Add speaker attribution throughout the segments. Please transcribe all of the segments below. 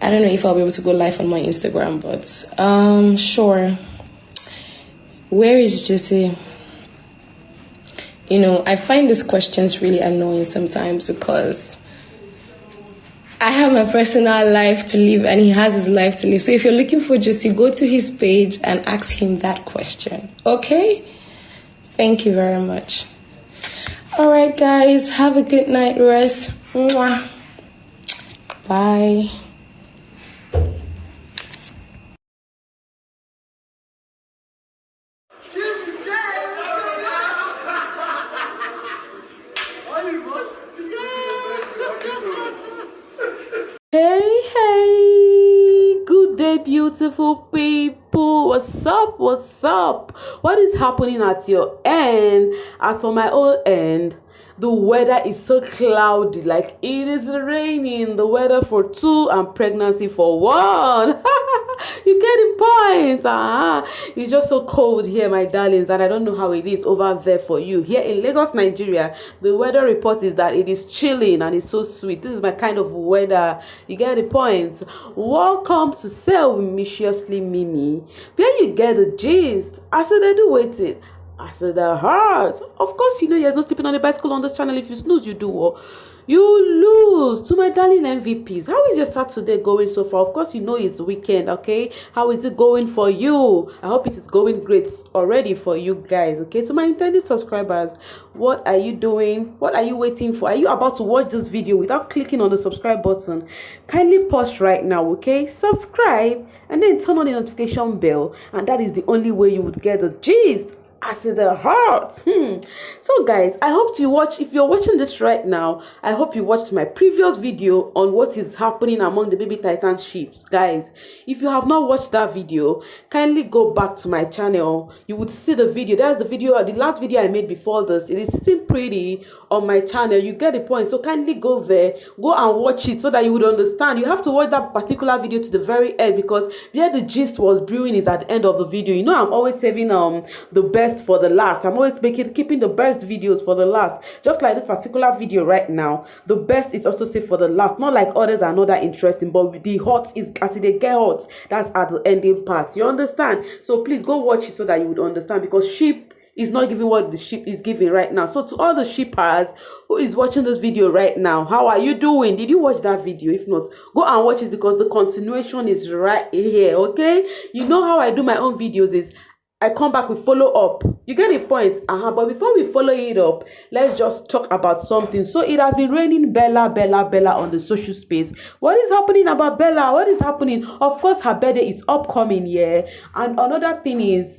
Speaker 1: I don't know if I'll be able to go live on my Instagram, but sure. Where is Jesse? You know, I find these questions really annoying sometimes because I have my personal life to live and he has his life to live. So if you're looking for Jesse, go to his page and ask him that question. Okay? Thank you very much. All right, guys. Have a good night rest. Mwah. Bye.
Speaker 2: Hey, good day, beautiful people. What's up? What is happening at your end? As for my own end, the weather is so cloudy, like it is raining. The weather for 2 and pregnancy for 1. You get the point. It's just so cold here, my darlings, and I don't know how it is over there for you. Here in Lagos, Nigeria, the weather report is that it is chilling and it's so sweet. This is my kind of weather. You get the point. Welcome to Self-Viciously Mimi, where you get the gist. I said I do waiting. I said the heart. Of course, you know there's no sleeping on the bicycle on this channel. If you snooze, you do. You lose. To my darling MVPs, how is your Saturday going so far? Of course, you know it's weekend, okay? How is it going for you? I hope it is going great already for you guys, okay? To my intended subscribers, what are you doing? What are you waiting for? Are you about to watch this video without clicking on the subscribe button? Kindly pause right now, okay? Subscribe and then turn on the notification bell, and that is the only way you would get the gist. I said the heart. So guys, I hope you watch. If you're watching this right now, I hope you watched my previous video on what is happening among the baby titan sheep. Guys, if you have not watched that video, kindly go back to my channel. You would see the video. That's the video, the last video I made before this. It is sitting pretty on my channel. You get the point. So kindly go there, go and watch it so that you would understand. You have to watch that particular video to the very end, because where the gist was brewing is at the end of the video. You know, I'm always saving the best for the last. I'm always keeping the best videos for the last. Just like this particular video right now, the best is also saved for the last. Not like others are not that interesting, but the hot is as they get hot. That's at the ending part. You understand? So please go watch it so that you would understand, because sheep is not giving what the sheep is giving right now. So to all the sheepers who is watching this video right now, how are you doing? Did you watch that video? If not, go and watch it, because the continuation is right here, okay? You know how I do my own videos is I come back with follow up. You get the point. But before we follow it up, let's just talk about something. So it has been raining Bella on the social space. What is happening about Bella? What is happening? Of course, her birthday is upcoming, yeah. And another thing is,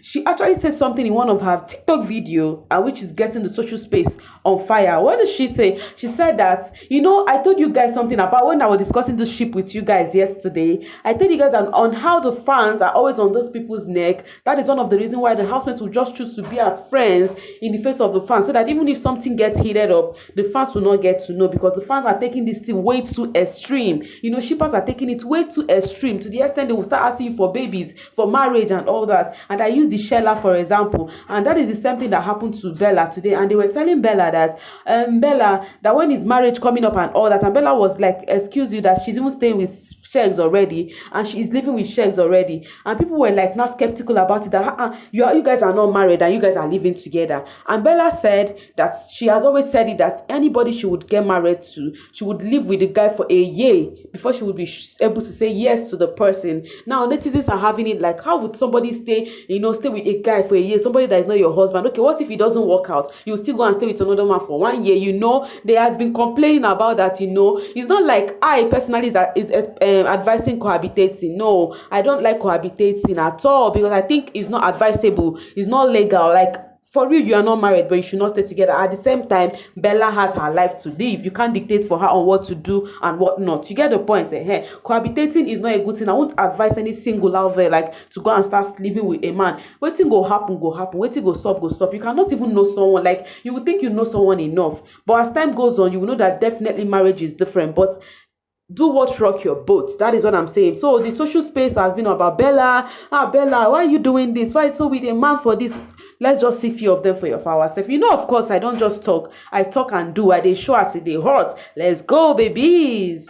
Speaker 2: she actually said something in one of her TikTok video, which is getting the social space on fire. What did she say? She said that, you know, I told you guys something about when I was discussing this ship with you guys yesterday. I told you guys on how the fans are always on those people's neck. That is one of the reasons why the housemates will just choose to be as friends in the face of the fans, so that even if something gets heated up, the fans will not get to know, because the fans are taking this thing way too extreme. You know, shippers are taking it way too extreme, to the extent they will start asking you for babies, for marriage and all that. And I use the Shella for example, and that is the same thing that happened to Bella today. And they were telling Bella that that when his marriage coming up and all that, and Bella was like, excuse you, that she's even staying with Shegs already, and she is living with Shegs already. And people were like not skeptical about it, that you guys are not married and you guys are living together. And Bella said that she has always said it, that anybody she would get married to, she would live with the guy for a year before she would be able to say yes to the person. Now netizens are having it like, how would somebody stay with a guy for a year, somebody that is not your husband? Okay, what if it doesn't work out? You still go and stay with another man for 1 year? You know, they have been complaining about that. You know, it's not like I personally is advising cohabitating. No, I don't like cohabitating at all, because I think it's not advisable, it's not legal. Like, for real, you are not married, but you should not stay together. At the same time, Bella has her life to live. You can't dictate for her on what to do and what not. You get the point? Cohabitating is not a good thing. I won't advise any single out there like to go and start living with a man. Waiting go happen. Waiting go stop. You cannot even know someone. Like, you would think you know someone enough, but as time goes on, you will know that definitely marriage is different. But do what rock your boat. That is what I'm saying. So the social space has been about Bella. Bella, why are you doing this? Why so with a man for this? Let's just see few of them for ourselves. You know, of course, I don't just talk. I talk and do. I they show us they hot. Let's go, babies.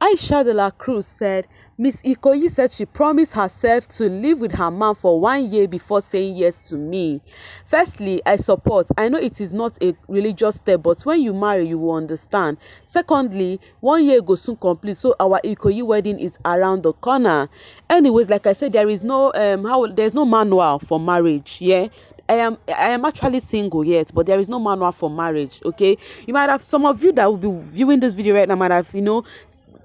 Speaker 2: Aisha de la Cruz said, Miss Ikoyi said she promised herself to live with her man for 1 year before saying yes to me. Firstly, I support. I know it is not a religious step, but when you marry, you will understand. Secondly, 1 year go soon complete, so our Ikoyi wedding is around the corner. Anyways, like I said, there is no there's no manual for marriage. Yeah. I am actually single, yes, but there is no manual for marriage. Okay, you might have, some of you that will be viewing this video right now might have,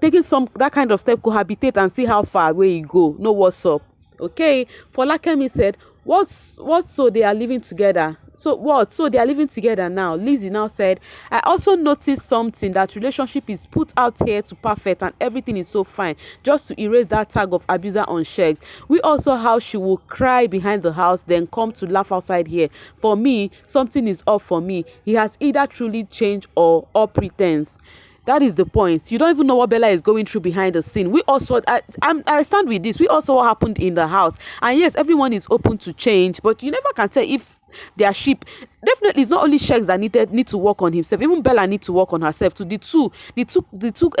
Speaker 2: taking some that kind of step, cohabitate and see how far away you go. Know what's up. Okay, for Lakemi said, what, so they are living together. So what? So they are living together now. Lizzie now said, I also noticed something, that relationship is put out here to perfect and everything is so fine, just to erase that tag of abuser on Shegs. We also how she will cry behind the house, then come to laugh outside here. For me, something is off for me. He has either truly changed or pretense. That is the point. You don't even know what Bella is going through behind the scene. We also, I stand with this. We also what happened in the house. And yes, everyone is open to change, but you never can tell if they are sheep. Definitely, it's not only Shegs that need to work on himself. Even Bella need to work on herself too. The two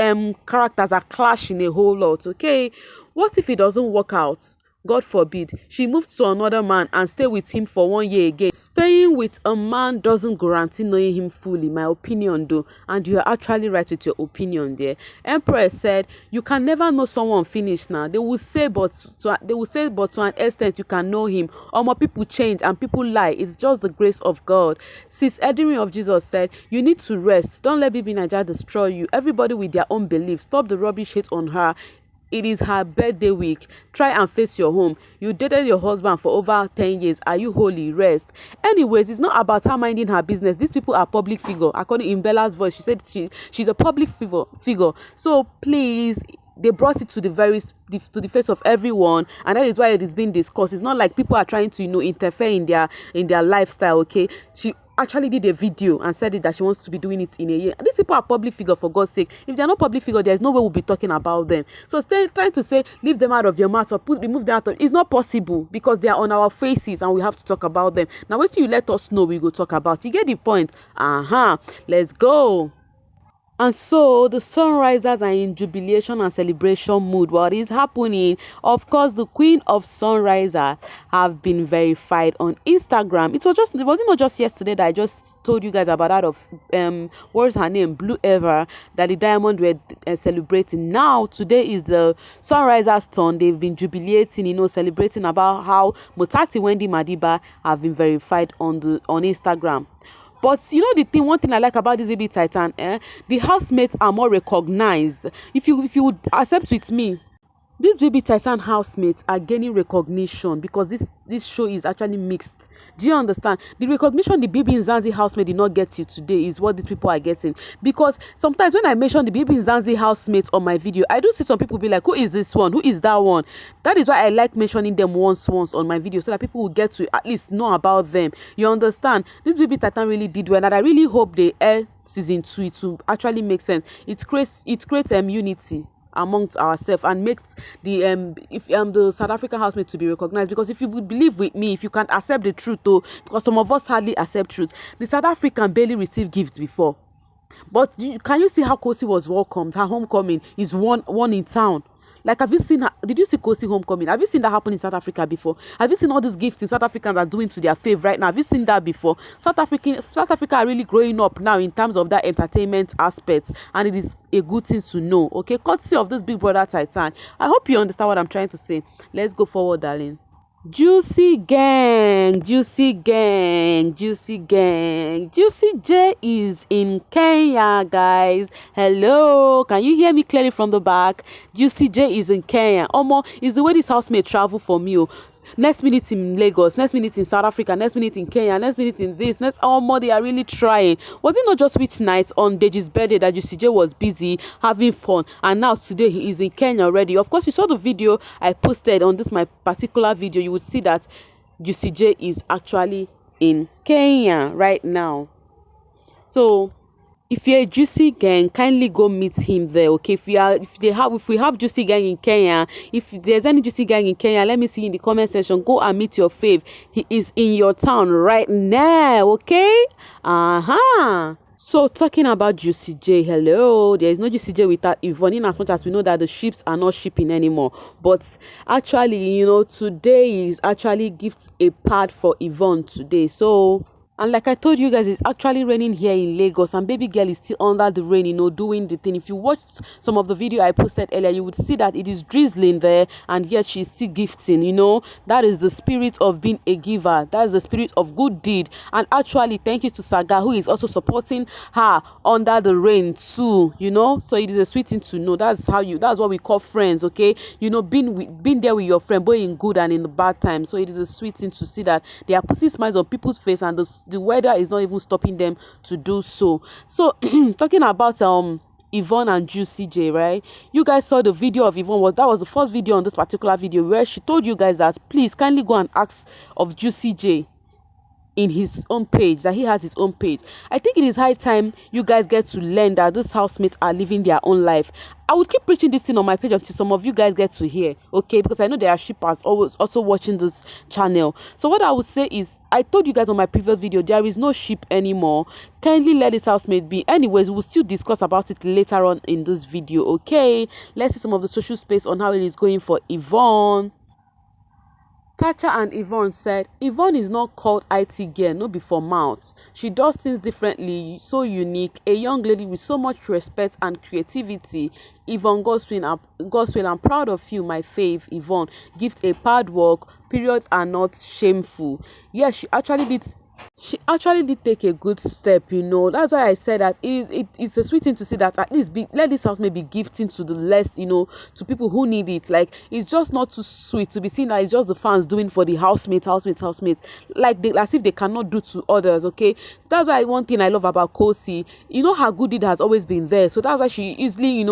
Speaker 2: characters are clashing a whole lot. Okay, what if it doesn't work out? God forbid, she moves to another man and stay with him for 1 year again. Staying with a man doesn't guarantee knowing him fully, my opinion though, and you are actually right with your opinion there. Empress said, you can never know someone finished now. They will say, but to an extent you can know him. Or more people change and people lie. It's just the grace of God. Sis Edwin of Jesus said, you need to rest. Don't let Bibi Naija destroy you. Everybody with their own beliefs. Stop the rubbish hate on her. It is her birthday week. Try and face your home. You dated your husband for over 10 years. Are you holy? Rest. Anyways, it's not about her minding her business. These people are public figure. According to Bella's voice, she said she's a public figure. So please, they brought it to the face of everyone, and that is why it is being discussed. It's not like people are trying to interfere in their lifestyle. Okay, she actually did a video and said it that she wants to be doing it in a year. And these people are public figure, for God's sake. If they are not public figure, there's no way we'll be talking about them. So trying to say leave them out of your mouth or remove them out of, it's not possible, because they are on our faces and we have to talk about them. Now wait till you let us know, we go talk about. You get the point? Let's go. And so the sunrisers are in jubilation and celebration mood. What is happening? Of course, the queen of sunriser have been verified on Instagram. It wasn't not just yesterday that I just told you guys about that of what's her name, Blue Ever, that the diamond were celebrating. Now today is the sunriser's turn. They've been jubilating, celebrating about how Mutati Wendy Madiba have been verified on Instagram. But one thing I like about this bbtitan, the housemates are more recognized. If you would accept with me, these bbtitan housemates are gaining recognition because this show is actually mixed. Do you understand? The recognition the Bibi Nzanzi housemaid did not get you today is what these people are getting. Because sometimes when I mention the Bibi Nzanzi housemates on my video, I do see some people be like, who is this one? Who is that one? That is why I like mentioning them once on my video, so that people will get to at least know about them. You understand? This bbtitan really did well, and I really hope they air season 2. It will actually make sense. It creates unity amongst ourselves and makes the South African housemaid to be recognized. Because if you would believe with me, if you can't accept the truth though, because some of us hardly accept truth, the South African barely received gifts before. But can you see how Kosi was welcomed? Her homecoming is one in town. Like, have you seen her? Did you see Kosi homecoming? Have you seen that happen in South Africa before? Have you seen all these gifts in South Africans are doing to their fave right now? Have you seen that before? South Africa are really growing up now in terms of that entertainment aspect, and it is a good thing to know. Okay, courtesy of this Big Brother Titan. I hope you understand what I'm trying to say. Let's go forward, darling. Juicy gang, Juicy J is in Kenya, guys. Hello, can you hear me clearly from the back? Juicy J is in Kenya. Omo, is the way this housemate travel from you. Next minute in Lagos, next minute in South Africa, next minute in Kenya, next minute in this, they are really trying. Was it not just which night on Deji's birthday that Juicy J was busy having fun, and now today he is in Kenya already? Of course, you saw the video I posted on this my particular video. You would see that Juicy J is actually in Kenya right now. So if you're a Juicy gang, kindly go meet him there, okay? If we have Juicy gang in Kenya, if there's any Juicy gang in Kenya, let me see in the comment section. Go and meet your fave. He is in your town right now, okay? So talking about Juicy J, hello, there is no Juicy J without Yvonne, in as much as we know that the ships are not shipping anymore. But actually, today is actually gift a part for Yvonne today. So, and like I told you guys, it's actually raining here in Lagos, and baby girl is still under the rain, doing the thing. If you watched some of the video I posted earlier, you would see that it is drizzling there, and yet she's still gifting. That is the spirit of being a giver. That is the spirit of good deed. And actually, thank you to Saga, who is also supporting her under the rain too. So it is a sweet thing to know. That's what we call friends, okay? Being there with your friend, both in good and in the bad times. So it is a sweet thing to see that they are putting smiles on people's face, and the weather is not even stopping them to do so. So talking about Yvonne and Juicy J, right? You guys saw the video of Yvonne. That was the first video on this particular video where she told you guys that please kindly go and ask of Juicy J in his own page, that he has his own page. I think it is high time you guys get to learn that these housemates are living their own life. I would keep preaching this thing on my page until some of you guys get to hear, okay? Because I know there are shippers always also watching this channel. So what I would say is, I told you guys on my previous video, there is no ship anymore. Kindly let this housemate be. Anyways, we'll still discuss about it later on in this video, okay? Let's see some of the social space on how it is going for Yvonne. Tacha and Yvonne said, Yvonne is not called IT girl, no be for mouth. She does things differently, so unique. A young lady with so much respect and creativity. Yvonne Goswell, I'm proud of you, my fave. Yvonne, gift a hard work. Periods are not shameful. Yes, she actually did take a good step. That's why I said that it's a sweet thing to see that at least let this house maybe gifting to the less, to people who need it. Like, it's just not too sweet to be seen that it's just the fans doing for the housemates, like as if they cannot do to others, okay? That's why one thing I love about Kosi, her good deed has always been there. So that's why she easily,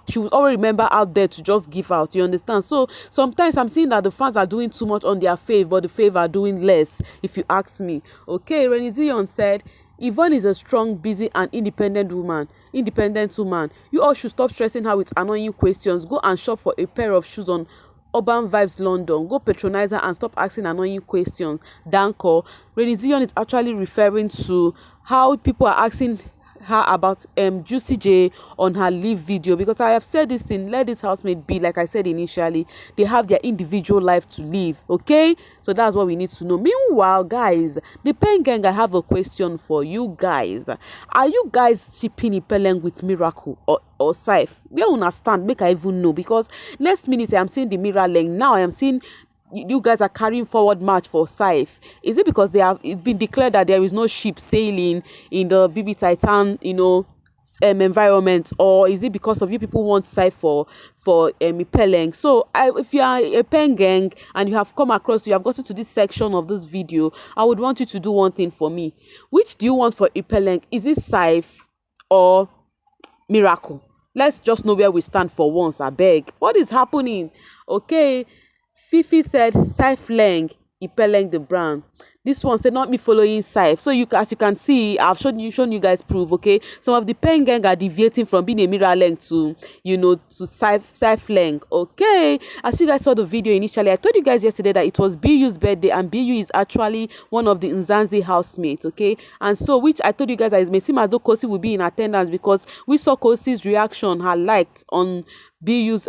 Speaker 2: she will always remember out there to just give out, you understand? So sometimes I'm seeing that the fans are doing too much on their fave, but the fave are doing less, if you ask me. Okay, Renny Zion said, Yvonne is a strong, busy, and independent woman. You all should stop stressing her with annoying questions. Go and shop for a pair of shoes on Urban Vibes London. Go patronize her and stop asking annoying questions. Danko. Renny Zion is actually referring to how people are asking her about Juicy J on her live video, because I have said this thing, let this housemate be. Like I said initially, they have their individual life to live, okay? So that's what we need to know. Meanwhile, guys, the Pen Gang, I have a question for you guys. Are you guys shipping Ipeleng with Miracle or Cyph? We don't understand, make I even know, because next minute I'm seeing the mirror length. Now I am seeing you guys are carrying forward march for Cyph. Is it because it's been declared that there is no ship sailing in the bbtitan environment, or is it because of you people want Cyph for Ipeleng? So if you are a Pen Gang and you have gotten to this section of this video, I would want you to do one thing for me. Which do you want for Ipeleng? Is it Cyph or Miracle? Let's just know where we stand for once, I beg. What is happening? Okay, Fifi said Ipeleng, Ipeleng the brand. This one said not me following Cyph. So as you can see, I've shown you guys proof, okay? Some of the Pen Gang are deviating from being a mirror length to Ipeleng, okay? As you guys saw the video initially, I told you guys yesterday that it was BU's birthday, and BU is actually one of the Nzanzi housemates, okay? And so, which I told you guys that it may seem as though Kosi will be in attendance, because we saw Kosi's reaction, her likes on BU's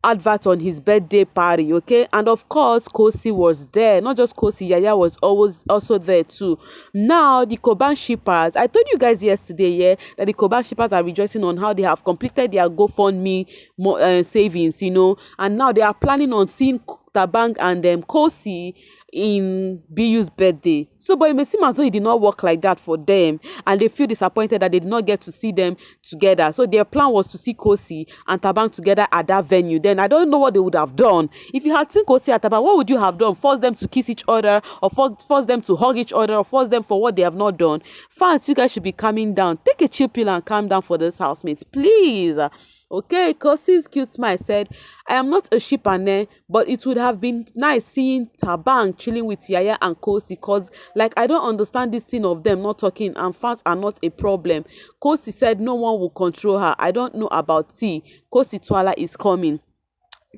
Speaker 2: advert on his birthday party, okay? And of course, Kosi was there. Not just Kosi, Yaya was always also there too. Now, the Khobang shippers, I told you guys yesterday, that the Khobang shippers are rejoicing on how they have completed their GoFundMe savings, and now they are planning on seeing Khobang and Kosi in BU's birthday. So, but it may seem as though it did not work like that for them, and they feel disappointed that they did not get to see them together. So their plan was to see Kosi and Khobang together at that venue. Then I don't know what they would have done. If you had seen Kosi and Khobang, what would you have done? Force them to kiss each other, or force them to hug each other, or force them for what they have not done? Fans, you guys should be calming down. Take a chill pill and calm down for this housemates, please. Okay, Kosi's cute smile said, I am not a shipper, but it would have been nice seeing Khobang chilling with Yaya and Kosi, because I don't understand this thing of them not talking, and fans are not a problem. Kosi said no one will control her. I don't know about T. Kosi Twala is coming.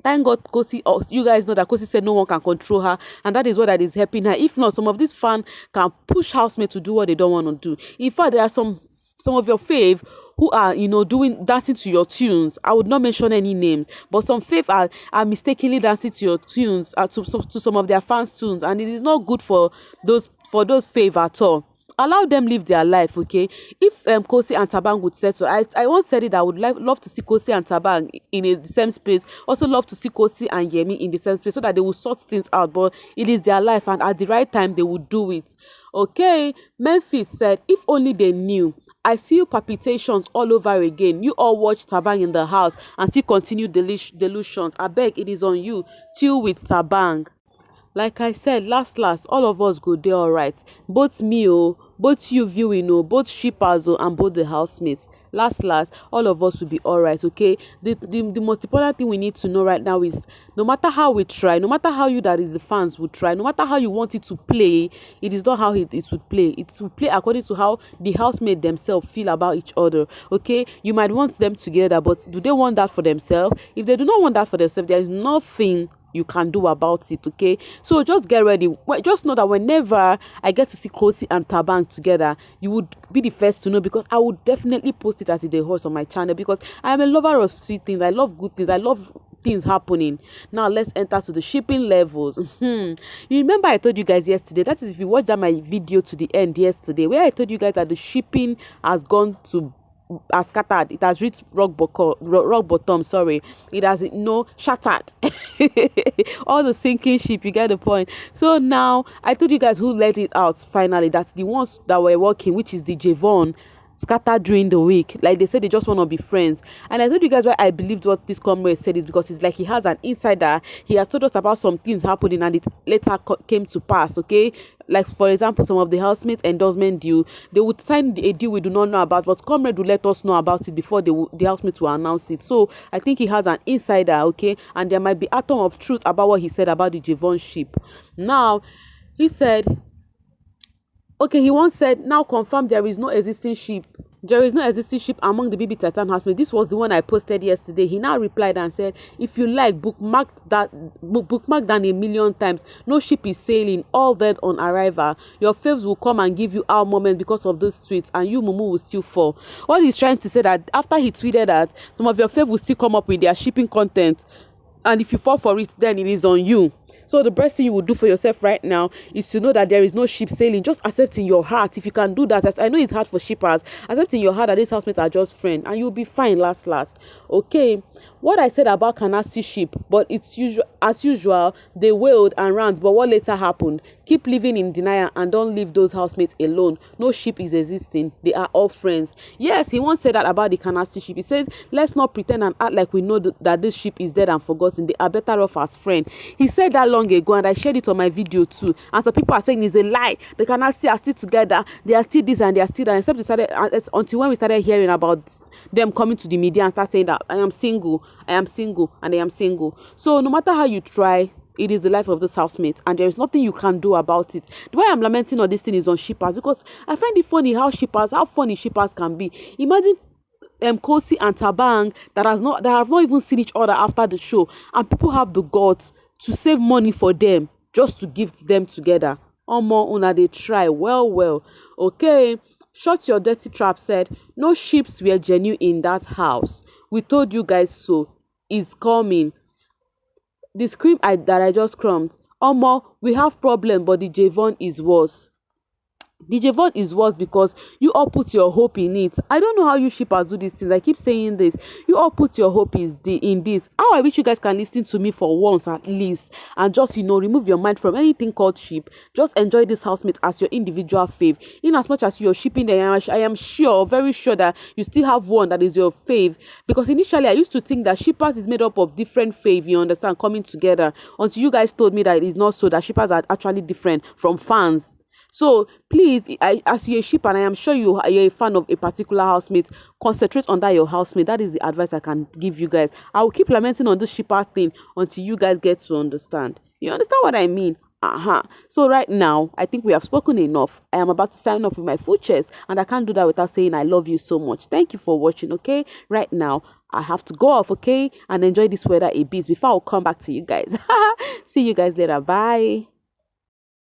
Speaker 2: Thank God Kosi, you guys know that Kosi said no one can control her, and that is what that is helping her. If not, some of these fans can push housemates to do what they don't want to do. In fact, there are some fave who are, doing dancing to your tunes. I would not mention any names, but some fave are mistakenly dancing to your tunes, to some of their fans' tunes, and it is not good for those fave at all. Allow them live their life, okay? If Kosi and Tabang would settle, I once said it, I would love to see Kosi and Tabang in the same space. Also love to see Kosi and Yemi in the same space so that they will sort things out. But it is their life, and at the right time, they will do it. Okay? Memphis said, if only they knew. I see palpitations all over again. You all watch Tabang in the house and still continue delusions. I beg, it is on you. Chill with Tabang. Like I said, last, all of us go there alright. Both me, both you viewing, both shippers, and both the housemates. Last, all of us will be alright, okay? The most important thing we need to know right now is, no matter how we try, no matter how you, that is the fans, would try, no matter how you want it to play, it is not how it would play. It will play according to how the housemates themselves feel about each other, okay? You might want them together, but do they want that for themselves? If they do not want that for themselves, there is nothing you can do about it, okay? So just get ready. Just know that whenever I get to see Kosi and Tabang together, you would be the first to know, because I would definitely post it as it is on my channel, because I am a lover of sweet things. I love good things. I love things happening. Now let's enter to the shipping levels. You remember I told you guys yesterday, that is if you watched that my video to the end yesterday, where I told you guys that the shipping has gone to scattered. It has reached rock bottom. Sorry, it has shattered. All the sinking ship, you get the point. So now I told you guys who let it out finally. That's the ones that were working, which is the Yvonne, scattered during the week. Like they said, they just want to be friends. And I told you guys why I believed what this comrade said is because it's like he has an insider. He has told us about some things happening and it later came to pass, okay? Like, for example, some of the housemates endorsement deal, they would sign a deal we do not know about, but comrade will let us know about it before the housemates will announce it. So I think he has an insider, okay? And there might be atom of truth about what he said about the Yvonne ship. Now, he said, okay, he once said, now confirm there is no existing ship. There is no existing ship among the bbtitan housemates. This was the one I posted yesterday. He now replied and said, if you like, bookmark that a million times. No ship is sailing, all dead on arrival. Your faves will come and give you our moment because of this tweet, and you, Mumu, will still fall. What he's trying to say that after he tweeted that, some of your faves will still come up with their shipping content. And if you fall for it, then it is on you. So the best thing you would do for yourself right now is to know that there is no ship sailing. Just accept in your heart. If you can do that, I know it's hard for shippers. Accept in your heart that these housemates are just friends, and you'll be fine last. Okay, what I said about Kanasi ship, but it's as usual, they wailed and rant. But what later happened? Keep living in denial and don't leave those housemates alone. No ship is existing. They are all friends. Yes, he once said that about the Kanasi ship. He said, let's not pretend and act like we know that this ship is dead and forgotten. They are better off as friends. He said that long ago, and I shared it on my video too. And some people are saying it's a lie. The Kanasi are still together. They are still this and they are still that. Until when we started hearing about them coming to the media and start saying that I am single, and I am single. So no matter how you try, it is the life of this housemate, and there is nothing you can do about it. The way I'm lamenting all this thing is on shippers, because I find it funny how funny shippers can be. Imagine Kosi and Tabang that have not even seen each other after the show, and people have the guts to save money for them just to gift them together. Una they try well. Okay, Shut Your Dirty Trap said, no ships were genuine in that house. We told you guys so. It's coming. The scream that I just crumbed. We have problem, but the Yvonne is worse. The Yvonne is worse because you all put your hope in it. I don't know how you shippers do these things. I keep saying this. You all put your hope in this. How I wish you guys can listen to me for once at least, and just, remove your mind from anything called ship. Just enjoy this housemate as your individual fave. In as much as you're shipping them, I am sure, very sure that you still have one that is your fave. Because initially I used to think that shippers is made up of different fave, you understand, coming together. Until you guys told me that it is not so, that shippers are actually different from fans. So please, as you're a shipper, and I am sure you're a fan of a particular housemate, concentrate on that your housemate. That is the advice I can give you guys. I will keep lamenting on this shipper thing until you guys get to understand. You understand what I mean? So right now, I think we have spoken enough. I am about to sign off with my full chest, and I can't do that without saying I love you so much. Thank you for watching, okay? Right now, I have to go off, okay? And enjoy this weather a bit before I'll come back to you guys. See you guys later. Bye.